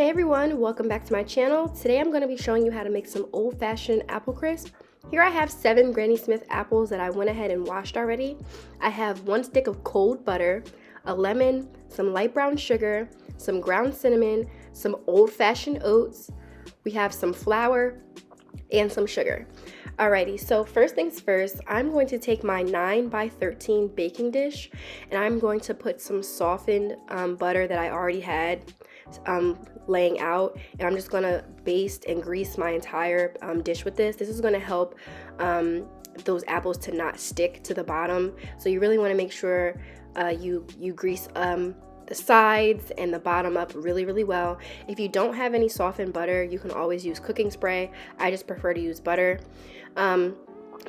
Hey everyone, welcome back to my channel. Today I'm going to be showing you how to make some old-fashioned apple crisp. Here I have 7 Granny Smith apples that I went ahead and washed already. I have 1 stick of cold butter, a lemon, some light brown sugar, some ground cinnamon, some old-fashioned oats. We have some flour and some sugar. Alrighty, so first things first, I'm going to take my 9x13 baking dish and I'm going to put some softened butter that I already had laying out, and I'm just going to baste and grease my entire dish with this. This is going to help those apples to not stick to the bottom, so you really want to make sure you grease the sides and the bottom up really well. If you don't have any softened butter, you can always use cooking spray. I just prefer to use butter, but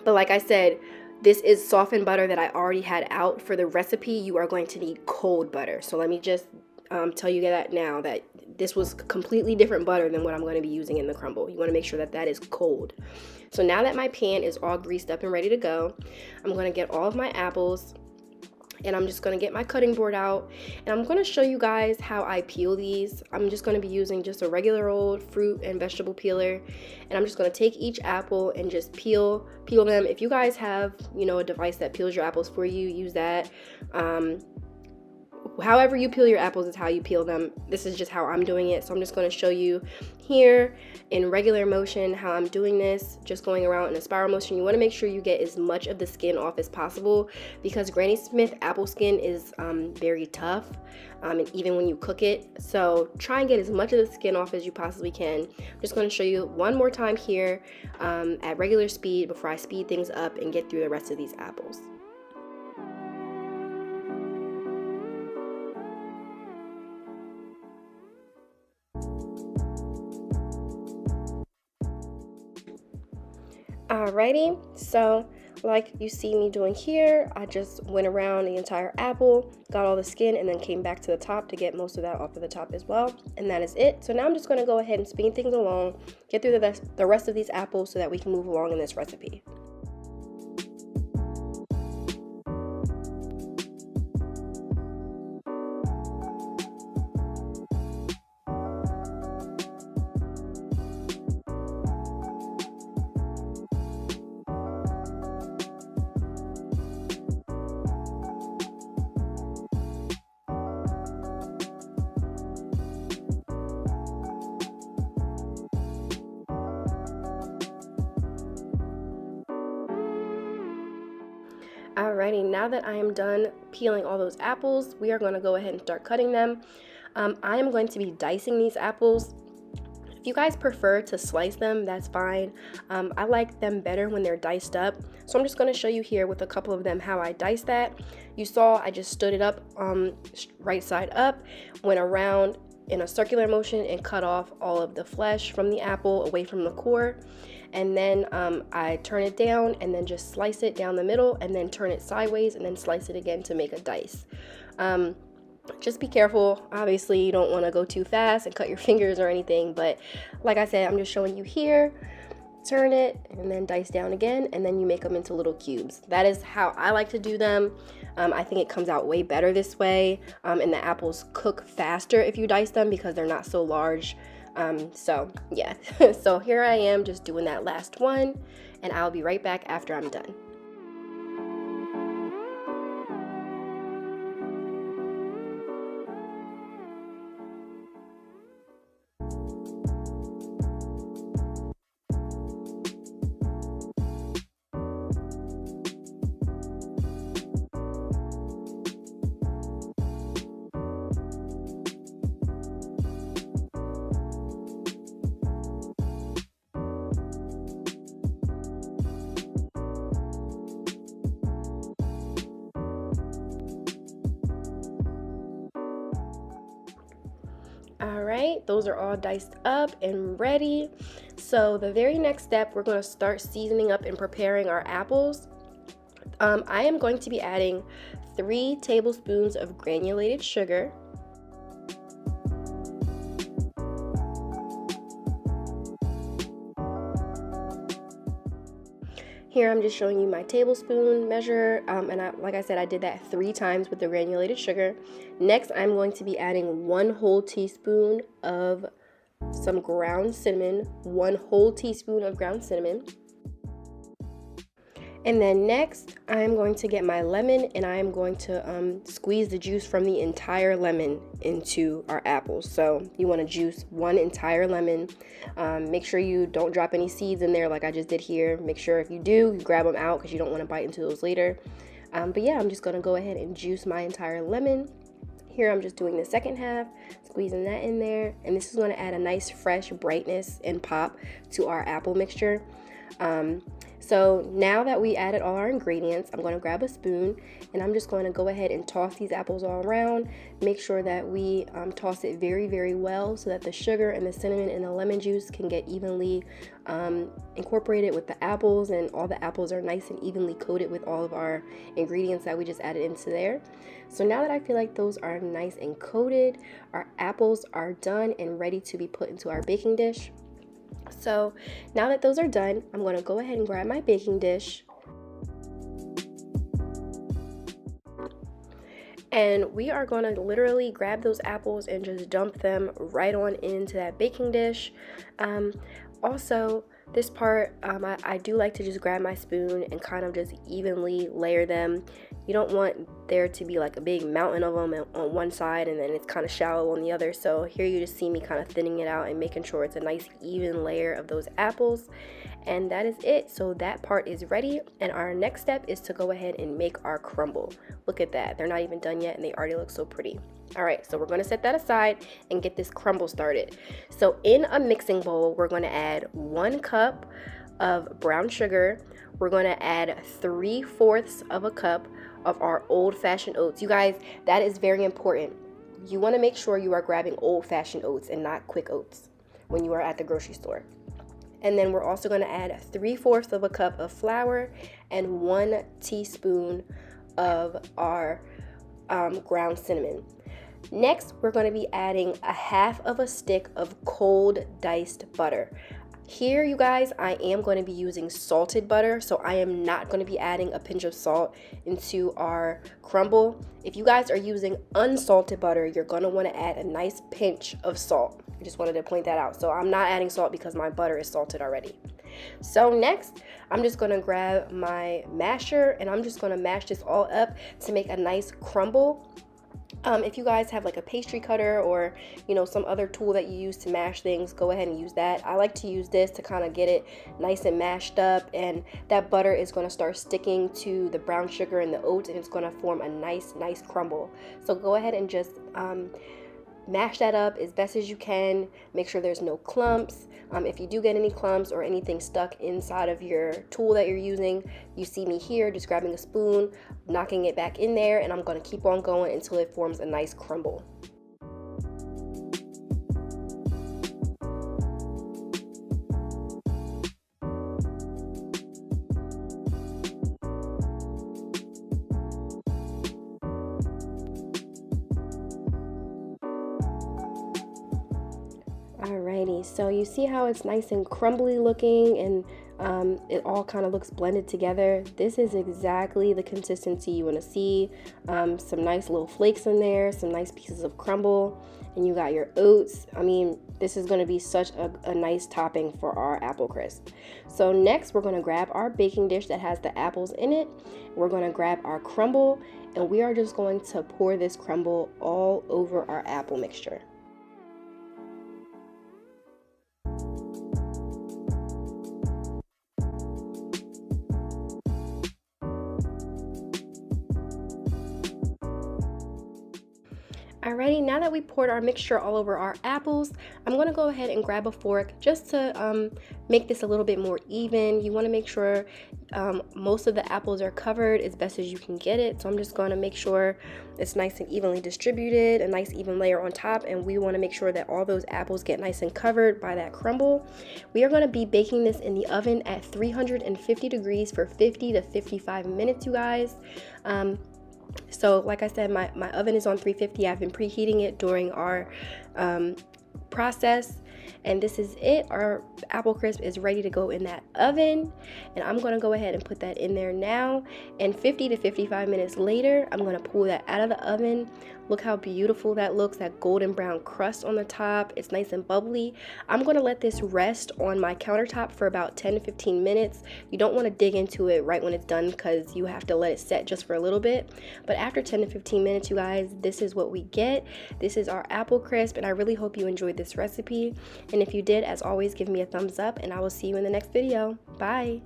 like I said, this is softened butter that I already had out. For the recipe, you are going to need cold butter, so let me just tell you that now, that this was completely different butter than what I'm going to be using in the crumble. You want to make sure that that is cold. So now that my pan is all greased up and ready to go, I'm going to get all of my apples and I'm just going to get my cutting board out, and I'm going to show you guys how I peel these. I'm just going to be using just a regular old fruit and vegetable peeler, and I'm just going to take each apple and just peel them. If you guys have, a device that peels your apples for you, use that. However you peel your apples is how you peel them. This is just how I'm doing it. So I'm just going to show you here in regular motion how I'm doing this, just going around in a spiral motion. You want to make sure you get as much of the skin off as possible, because Granny Smith apple skin is very tough, and even when you cook it. So try and get as much of the skin off as you possibly can. I'm just going to show you one more time here at regular speed before I speed things up and get through the rest of these apples. Alrighty, so like you see me doing here, I just went around the entire apple, got all the skin, and then came back to the top to get most of that off of the top as well, and that is it. So now I'm just going to go ahead and speed things along, get through the rest of these apples so that we can move along in this recipe. Alrighty, now that I am done peeling all those apples, we are going to go ahead and start cutting them. I am going to be dicing these apples. If you guys prefer to slice them, that's fine. I like them better when they're diced up. So I'm just going to show you here with a couple of them how I dice that. You saw I just stood it up right side up, went around in a circular motion and cut off all of the flesh from the apple away from the core, and then I turn it down and then just slice it down the middle, and then turn it sideways and then slice it again to make a dice. Just be careful. Obviously you don't want to go too fast and cut your fingers or anything, but like I said, I'm just showing you here. Turn it and then dice down again, and then you make them into little cubes. That is how I like to do them. I think it comes out way better this way, and the apples cook faster if you dice them because they're not so large. So yeah, so here I am just doing that last one, and I'll be right back after I'm done. Alright, those are all diced up and ready. So the very next step, we're going to start seasoning up and preparing our apples. I am going to be adding 3 tablespoons of granulated sugar, Here I'm just showing you my tablespoon measure, and like I said, I did that 3 times with the granulated sugar. Next, I'm going to be adding 1 whole teaspoon of some ground cinnamon, 1 whole teaspoon of ground cinnamon. And then next, I'm going to get my lemon and I'm going to squeeze the juice from the entire lemon into our apples. So you want to juice 1 entire lemon. Make sure you don't drop any seeds in there like I just did here. Make sure if you do, you grab them out because you don't want to bite into those later. But yeah, I'm just going to go ahead and juice my entire lemon. Here I'm just doing the second half, squeezing that in there. And this is going to add a nice fresh brightness and pop to our apple mixture. So now that we added all our ingredients, I'm going to grab a spoon and I'm just going to go ahead and toss these apples all around. Make sure that we toss it very, very well so that the sugar and the cinnamon and the lemon juice can get evenly incorporated with the apples, and all the apples are nice and evenly coated with all of our ingredients that we just added into there. So now that I feel like those are nice and coated, our apples are done and ready to be put into our baking dish. So now that those are done, I'm going to go ahead and grab my baking dish. And we are going to literally grab those apples and just dump them right on into that baking dish. Also, this part, I do like to just grab my spoon and kind of just evenly layer them. You don't want there to be like a big mountain of them on one side and then it's kind of shallow on the other. So here you just see me kind of thinning it out and making sure it's a nice even layer of those apples. And that is it. So that part is ready. And our next step is to go ahead and make our crumble. Look at that. They're not even done yet and they already look so pretty. All right, so we're going to set that aside and get this crumble started. So in a mixing bowl, we're going to add 1 cup of brown sugar. We're going to add 3/4 of a cup of our old-fashioned oats. You guys, that is very important. You want to make sure you are grabbing old-fashioned oats and not quick oats when you are at the grocery store. And then we're also going to add 3/4 of a cup of flour and 1 teaspoon of our ground cinnamon. Next, we're going to be adding 1/2 of a stick of cold diced butter. Here, you guys, I am going to be using salted butter, so I am not going to be adding a pinch of salt into our crumble. If you guys are using unsalted butter, you're going to want to add a nice pinch of salt. I just wanted to point that out. So I'm not adding salt because my butter is salted already. So next, I'm just going to grab my masher and I'm just going to mash this all up to make a nice crumble. If you guys have like a pastry cutter or some other tool that you use to mash things, go ahead and use that. I like to use this to kind of get it nice and mashed up, and that butter is going to start sticking to the brown sugar and the oats and it's going to form a nice crumble. So go ahead and just mash that up as best as you can. Make sure there's no clumps. If you do get any clumps or anything stuck inside of your tool that you're using, you see me here just grabbing a spoon, knocking it back in there, and I'm going to keep on going until it forms a nice crumble. Alrighty, so you see how it's nice and crumbly looking and it all kind of looks blended together. This is exactly the consistency you want to see. Some nice little flakes in there, some nice pieces of crumble, and you got your oats. I mean, this is going to be such a nice topping for our apple crisp. So next, we're going to grab our baking dish that has the apples in it. We're going to grab our crumble, and we are just going to pour this crumble all over our apple mixture. Alrighty, now that we poured our mixture all over our apples, I'm going to go ahead and grab a fork just to make this a little bit more even. You want to make sure most of the apples are covered as best as you can get it. So I'm just going to make sure it's nice and evenly distributed, a nice even layer on top, and we want to make sure that all those apples get nice and covered by that crumble. We are going to be baking this in the oven at 350 degrees for 50 to 55 minutes, you guys. So like I said, my oven is on 350. I've been preheating it during our process, And this is it. Our apple crisp is ready to go in that oven, and I'm gonna go ahead and put that in there now. And 50 to 55 minutes later, I'm gonna pull that out of the oven. Look how beautiful that looks, that golden brown crust on the top. It's nice and bubbly. I'm gonna let this rest on my countertop for about 10 to 15 minutes. You don't wanna dig into it right when it's done because you have to let it set just for a little bit. But after 10 to 15 minutes, you guys, this is what we get. This is our apple crisp, and I really hope you enjoyed this recipe. And if you did, as always, give me a thumbs up, and I will see you in the next video. Bye.